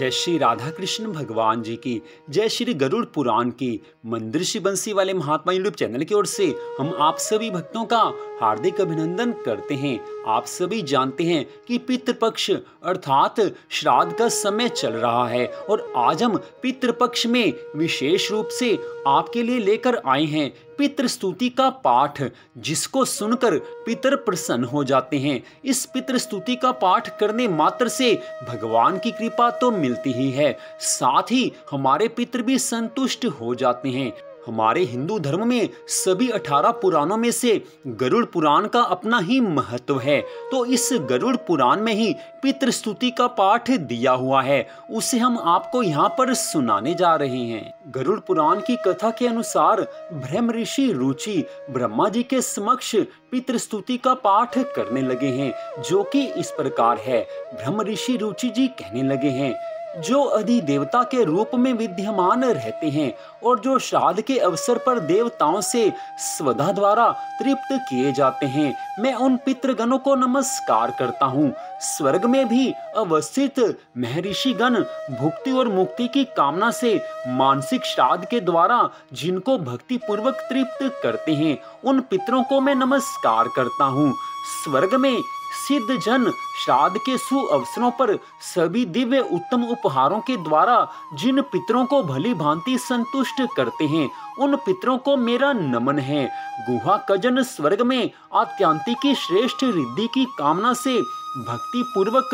जय श्री राधा कृष्ण भगवान जी की, जय श्री गरुड़ पुराण की। मंदिर श्री बंसी वाले महात्मा यूट्यूब चैनल की ओर से हम आप सभी भक्तों का हार्दिक अभिनंदन करते हैं। आप सभी जानते हैं कि पितृपक्ष अर्थात श्राद्ध का समय चल रहा है और आज हम पितृपक्ष में विशेष रूप से आपके लिए लेकर आए हैं पितृ स्तुति का पाठ, जिसको सुनकर पितर प्रसन्न हो जाते हैं। इस पितृ स्तुति का पाठ करने मात्र से भगवान की कृपा तो मिलती ही है, साथ ही हमारे पितर भी संतुष्ट हो जाते हैं। हमारे हिंदू धर्म में सभी 18 पुराणों में से गरुड़ पुराण का अपना ही महत्व है, तो इस गरुड़ पुराण में ही पितृ स्तुति का पाठ दिया हुआ है, उसे हम आपको यहाँ पर सुनाने जा रहे हैं। गरुड़ पुराण की कथा के अनुसार ब्रह्म ऋषि रुचि ब्रह्मा जी के समक्ष पितृ स्तुति का पाठ करने लगे हैं, जो कि इस प्रकार है। ब्रह्म ऋषि रुचि जी कहने लगे हैं, जो अधिदेवता के रूप में विद्यमान रहते हैं और जो श्राद्ध के अवसर पर देवताओं से स्वधा द्वारा तृप्त किए जाते हैं, मैं उन पितृगणों को नमस्कार करता हूँ। स्वर्ग में भी अवस्थित महर्षि गण भुक्ति और मुक्ति की कामना से मानसिक श्राद्ध के द्वारा जिनको भक्ति पूर्वक तृप्त करते हैं, उन पितरों को मैं नमस्कार करता हूँ। स्वर्ग में सिद्ध जन श्राद्ध के शुभ अवसरों पर सभी दिव्य उत्तम उपहारों के द्वारा जिन पितरों को भली भांति संतुष्ट करते हैं, उन पितरों को मेरा नमन है। गुहा कजन स्वर्ग में आत्यांतिकी श्रेष्ठ रिद्धि की कामना से भक्ति पूर्वक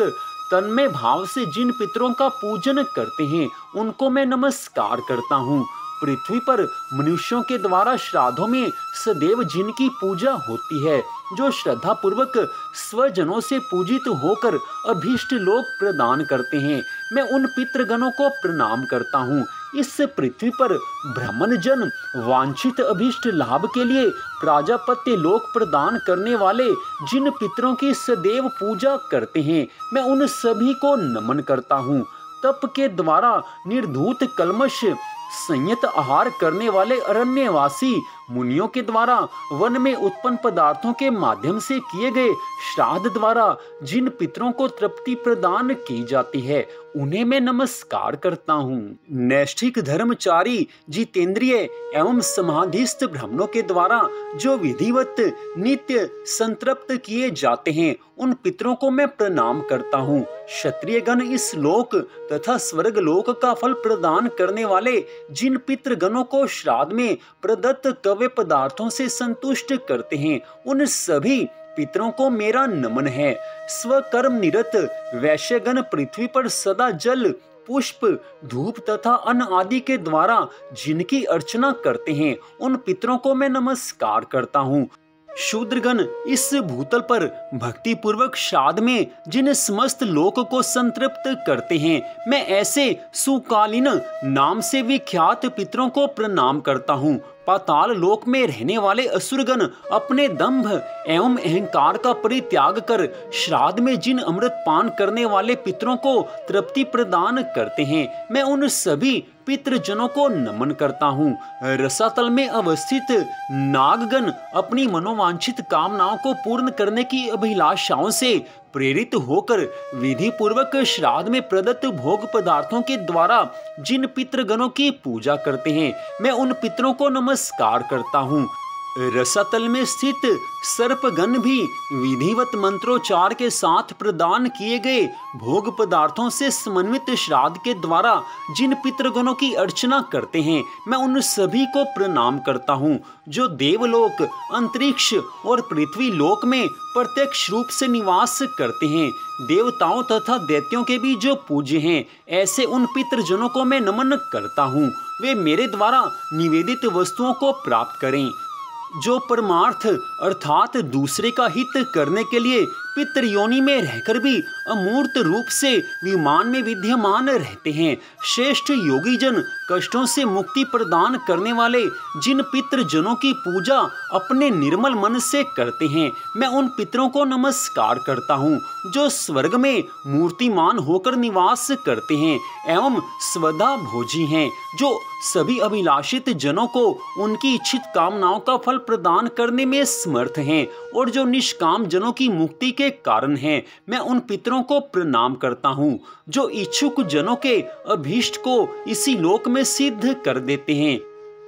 तन्मय भाव से जिन पितरों का पूजन करते हैं, उनको मैं नमस्कार करता हूँ। पृथ्वी पर मनुष्यों के द्वारा श्राद्धों में सदैव जिनकी पूजा होती है, जो श्रद्धा पूर्वक स्वजनों से पूजित होकर अभीष्ट लोक प्रदान करते हैं, मैं उन पितृगणों को प्रणाम करता हूँ। इस पृथ्वी पर ब्राह्मण जन वांछित अभीष्ट लाभ के लिए प्राजापत्य लोक प्रदान करने वाले जिन पितरों की सदैव पूजा करते हैं, मैं उन सभी को नमन करता हूँ। तप के द्वारा निर्धूत कलमश संयत आहार करने वाले अरण्यवासी मुनियों के द्वारा वन में उत्पन्न पदार्थों के माध्यम से किए गए श्राद्ध द्वारा जिन पितरों को तृप्ति प्रदान की जाती है, उन्हें मैं नमस्कार करता हूँ। नैष्ठिक धर्मचारी जितेंद्रिय एवं समाधिस्थ ब्राह्मणों के द्वारा जो विधिवत नित्य संतृप्त किए जाते हैं, उन पितरों को मैं प्रणाम करता हूँ। क्षत्रिय गण इस लोक तथा स्वर्ग लोक का फल प्रदान करने वाले जिन पितृगणों को श्राद्ध में प्रदत्त कव्य पदार्थों से संतुष्ट करते हैं, उन सभी पितरों को मेरा नमन है। स्वकर्म निरत वैश्यगण पृथ्वी पर सदा जल पुष्प धूप तथा अन्न आदि के द्वारा जिनकी अर्चना करते हैं, उन पितरों को मैं नमस्कार करता हूँ। शूद्रगण इस भूतल पर भक्ति पूर्वक श्राद्ध में जिन समस्त लोक को संतृप्त करते हैं, मैं ऐसे सुकालीन नाम से विख्यात पितरों को प्रणाम करता हूँ। पाताल लोक में रहने वाले असुरगण अपने दंभ एवं अहंकार का परित्याग कर श्राद्ध में जिन अमृत पान करने वाले पितरों को तृप्ति प्रदान करते हैं, मैं उन सभी पितृजनों को नमन करता हूँ। रसातल में अवस्थित नागगण अपनी मनोवांछित कामनाओं को पूर्ण करने की अभिलाषाओं से प्रेरित होकर विधि पूर्वक श्राद्ध में प्रदत्त भोग पदार्थों के द्वारा जिन पितृगणों की पूजा करते हैं, मैं उन पितरों को नमस्कार करता हूँ। रसातल में स्थित सर्पगण भी विधिवत मंत्रोच्चार के साथ प्रदान किए गए भोग पदार्थों से समन्वित श्राद्ध के द्वारा जिन पितृगणों की अर्चना करते हैं, मैं उन सभी को प्रणाम करता हूँ। जो देवलोक अंतरिक्ष और पृथ्वी लोक में प्रत्यक्ष रूप से निवास करते हैं, देवताओं तथा दैत्यों के भी जो पूज्य हैं, ऐसे उन पितृजनों को मैं नमन करता हूँ। वे मेरे द्वारा निवेदित वस्तुओं को प्राप्त करें। जो परमार्थ अर्थात दूसरे का हित करने के लिए पितृयोनि में रहकर भी अमूर्त रूप से विमान में विद्यमान रहते हैं, श्रेष्ठ योगी जन कष्टों से मुक्ति प्रदान करने वाले जिन पितृजनों की पूजा अपने निर्मल मन से करते हैं, मैं उन पितरों को नमस्कार करता हूँ। जो स्वर्ग में मूर्तिमान होकर निवास करते हैं एवं स्वधा भोजी हैं, जो सभी अभिलाषित जनों को उनकी इच्छित कामनाओं का फल प्रदान करने में समर्थ हैं और जो निष्काम जनों की मुक्ति के के कारण है। मैं उन पितरों को प्रणाम करता हूँ जो इच्छुक जनों के अभीष्ट को इसी लोक में सिद्ध कर देते हैं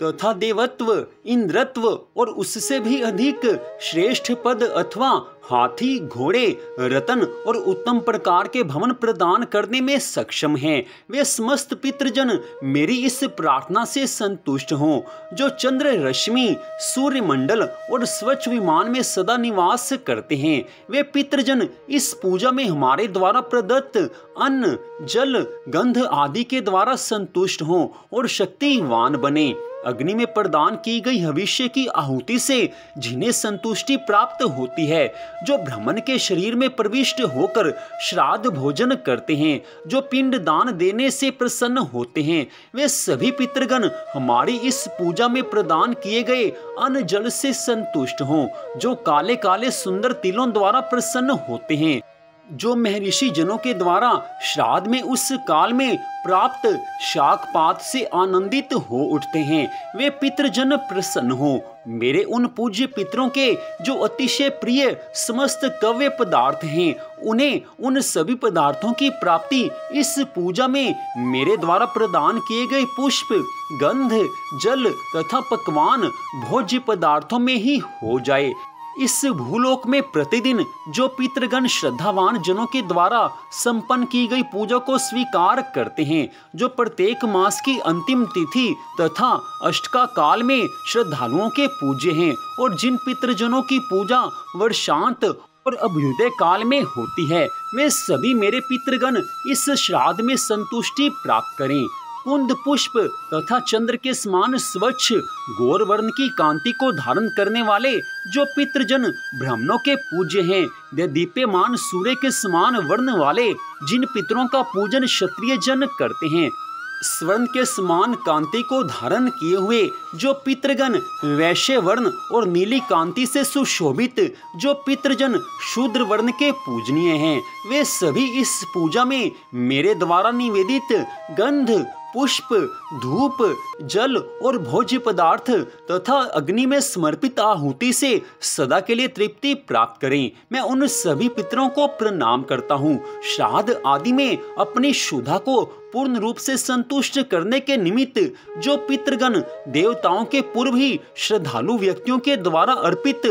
तथा देवत्व, इंद्रत्व और उससे भी अधिक श्रेष्ठ पद अथवा हाथी, घोड़े, रतन और उत्तम प्रकार के भवन प्रदान करने में सक्षम हैं। वे समस्त पितृजन मेरी इस प्रार्थना से संतुष्ट हों जो चंद्र रश्मि, सूर्यमंडल और स्वच्छ विमान में सदा निवास करते हैं। वे पितृजन इस पूजा में हमारे द्वारा प्रदत्त अन्न, जल, गंध आदि के द्वारा संतुष्ट हों और शक्तिवान बने। अग्नि में प्रदान की गई भविष्य की आहुति से जिन्हें संतुष्टि प्राप्त होती है, जो ब्राह्मण के शरीर में प्रविष्ट होकर श्राद्ध भोजन करते हैं, जो पिंड दान देने से प्रसन्न होते हैं, वे सभी पितृगण हमारी इस पूजा में प्रदान किए गए अन्न जल से संतुष्ट हों, जो काले काले सुंदर तिलों द्वारा प्रसन्न होते हैं, जो महर्षि जनों के द्वारा श्राद्ध में उस काल में प्राप्त शाकपात से आनंदित हो उठते हैं। वे पितृजन प्रसन्न हो। मेरे उन पूज्य पितरों के जो अतिशय प्रिय समस्त कव्य पदार्थ हैं, उन्हें उन सभी पदार्थों की प्राप्ति इस पूजा में मेरे द्वारा प्रदान किए गए पुष्प, गंध, जल तथा पकवान भोज्य पदार्थों में ही हो जाए। इस भूलोक में प्रतिदिन जो पितृगण श्रद्धावान जनों के द्वारा संपन्न की गई पूजा को स्वीकार करते हैं, जो प्रत्येक मास की अंतिम तिथि तथा अष्टका काल में श्रद्धालुओं के पूज्य हैं और जिन पितृजनों की पूजा वर्षांत और अभ्युदय काल में होती है, वे सभी मेरे पितृगण इस श्राद्ध में संतुष्टि प्राप्त करें। कुंद पुष्प तथा चंद्र के समान स्वच्छ गौर वर्ण की कांति को धारण करने वाले जो पितृजन ब्राह्मणों के पूज्य हैं, वे दीप्यमान सूर्य के समान वर्ण वाले जिन पितरों का पूजन क्षत्रिय जन करते हैं, स्वर्ण के समान कांति को धारण किए हुए जो पितृगण वैश्य वर्ण और नीली कांति से सुशोभित जो पितृजन शूद्र वर्ण के पूजनीय हैं, वे सभी इस पूजा में मेरे द्वारा निवेदित गंध, पुष्प, धूप, जल और भोज्य पदार्थ तथा अग्नि में समर्पित आहुति से सदा के लिए तृप्ति प्राप्त करें। मैं उन सभी पितरों को प्रणाम करता हूँ। श्राद्ध आदि में अपनी शुद्धा को पूर्ण रूप से संतुष्ट करने के निमित्त जो पितृगण देवताओं के पूर्व ही श्रद्धालु व्यक्तियों के द्वारा अर्पित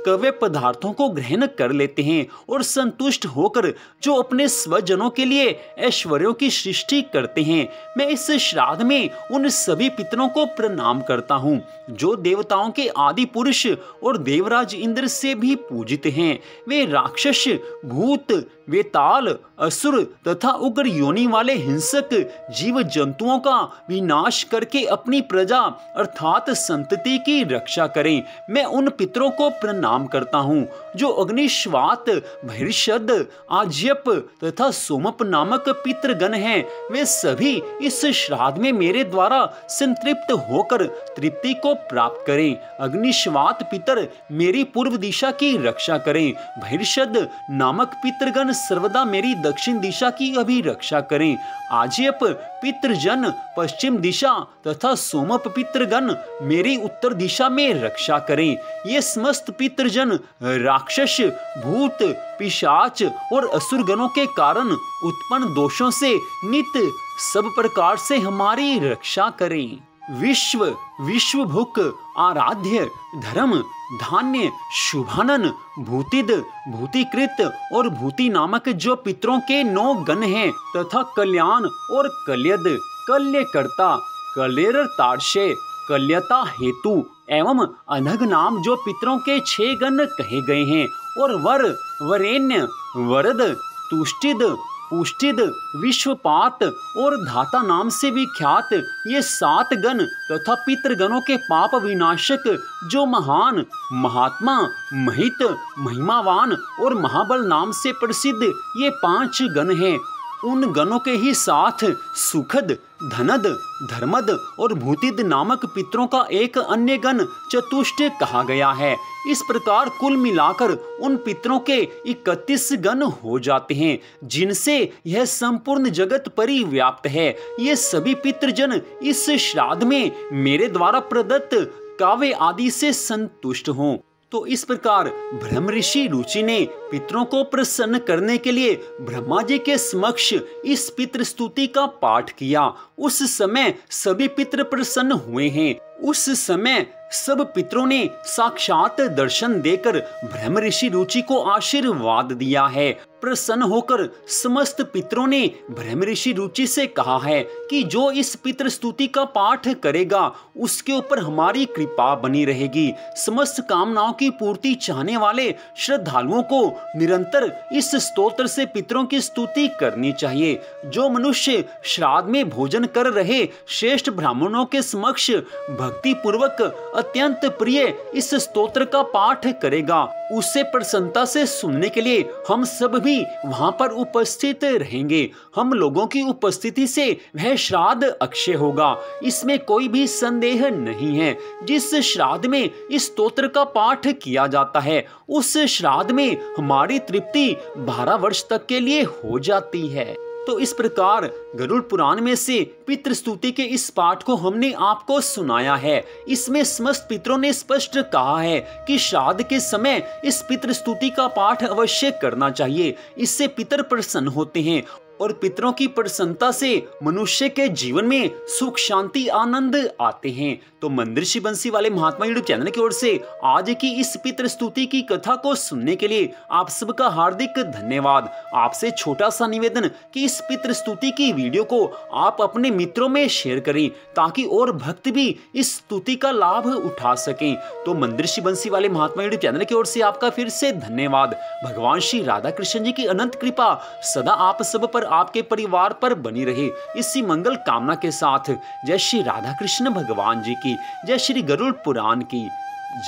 कव्य पदार्थों को ग्रहण कर लेते हैं और संतुष्ट होकर जो अपने स्वजनों के लिए ऐश्वर्यों की सृष्टि करते हैं, मैं इस श्राद्ध में उन सभी पितरों को प्रणाम करता हूँ जो देवताओं के आदि पुरुष और देवराज इंद्र से भी पूजित हैं। वे राक्षस, भूत, वेताल, असुर तथा उग्र योनि वाले हिंसक जीव जंतुओं का विनाश करके अपनी प्रजा अर्थात संतति की रक्षा करें। मैं उन पितरों को प्रणाम करता हूँ जो अग्निश्वात, भैरषद, आज्यप तथा सोमप नामक पितृगण हैं। वे सभी इस श्राद्ध में मेरे द्वारा संतृप्त होकर तृप्ति को प्राप्त करें। अग्निश्वात पितर मेरी पूर्व दिशा की रक्षा करें। भैरषद नामक पितृगण सर्वदा मेरी दक्षिण दिशा की अभिरक्षा करें। आज्यप पितृजन पश्चिम दिशा तथा सोमप पितृगण मेरी उत्तर दिशा में रक्षा करें। ये समस्त पितृजन राक्षस, भूत, पिशाच और असुर गणों के कारण उत्पन्न दोषों से नित्य सब प्रकार से हमारी रक्षा करें। विश्व, विश्वभुक, आराध्य, धर्म, धान्य, शुभानन, भूतिद, भूतिकृत और भूति नामक जो पितरों के 9 गण हैं तथा कल्याण और कल्यद, कल्यकर्ता, कलेरतार्षय, कल्यता हेतु एवं अनघ नाम जो पितरों के 6 गण कहे गए हैं और वर, वरेण्य, वरद, तुष्टिद, पुष्टिद, विश्वपात और धाता नाम से विख्यात ये 7 गण तथा पितृगणों के पाप विनाशक जो महान, महात्मा, महित, महिमावान और महाबल नाम से प्रसिद्ध ये 5 गण हैं। उन गणों के ही साथ सुखद, धनद, धर्मद और भूतिद नामक पितरों का एक अन्य गण चतुष्ट कहा गया है। इस प्रकार कुल मिलाकर उन पितरों के 31 गण हो जाते हैं जिनसे यह संपूर्ण जगत परिव्याप्त है। ये सभी पितृजन इस श्राद्ध में मेरे द्वारा प्रदत्त काव्य आदि से संतुष्ट हों। तो इस प्रकार ब्रह्म ऋषि रुचि ने पितरों को प्रसन्न करने के लिए ब्रह्मा जी के समक्ष इस पितृ स्तुति का पाठ किया। उस समय सभी पितृ प्रसन्न हुए हैं। उस समय सब पितरों ने साक्षात दर्शन देकर ब्रह्म ऋषि रुचि को आशीर्वाद दिया है। प्रसन्न होकर समस्त पितरों ने ब्रह्म ऋषि रुचि से कहा है कि जो इस पितृ स्तुति का पाठ करेगा उसके ऊपर हमारी कृपा बनी रहेगी। समस्त कामनाओं की पूर्ति चाहने वाले श्रद्धालुओं को निरंतर इस स्तोत्र से पितरों की स्तुति करनी चाहिए। जो मनुष्य श्राद्ध में भोजन कर रहे श्रेष्ठ ब्राह्मणों के समक्ष भक्ति पूर्वक अत्यंत प्रिय इस स्तोत्र का पाठ करेगा, उसे प्रसन्नता से सुनने के लिए हम सब भी वहां पर उपस्थित रहेंगे। हम लोगों की उपस्थिति से वह श्राद्ध अक्षय होगा, इसमें कोई भी संदेह नहीं है। जिस श्राद्ध में इस स्तोत्र का पाठ किया जाता है उस श्राद्ध में हमारी तृप्ति 12 वर्ष तक के लिए हो जाती है। तो इस प्रकार गरुड़ पुराण में से पितृ स्तुति के इस पाठ को हमने आपको सुनाया है। इसमें समस्त पितरों ने स्पष्ट कहा है कि श्राद्ध के समय इस पितृ स्तुति का पाठ अवश्य करना चाहिए। इससे पितर प्रसन्न होते हैं और पितरों की प्रसन्नता से मनुष्य के जीवन में सुख शांति आनंद आते हैं। तो मंदिर बंसी वाले महात्मा यूट्यूब चैनल की ओर से आज की इस पितृ स्तुति की कथा को सुनने के लिए आप सबका हार्दिक धन्यवाद। आपसे छोटा सा निवेदन कि इस पितृ स्तुति की वीडियो को आप अपने मित्रों में शेयर करें ताकि और भक्त भी इस स्तुति का लाभ उठा सकें। तो मंदिर बंसी वाले महात्मा यूट्यूब चैनल की ओर से आपका फिर से धन्यवाद। भगवान श्री राधा कृष्ण जी की अनंत कृपा सदा आप सब पर, आपके परिवार पर बनी रहे, इसी मंगल कामना के साथ जय श्री राधा कृष्ण भगवान जी की, जय श्री गरुड़ पुराण की।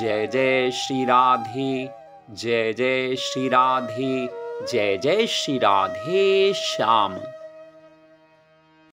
जय जय श्री राधे, जय जय श्री राधे, जय जय श्री राधे श्याम।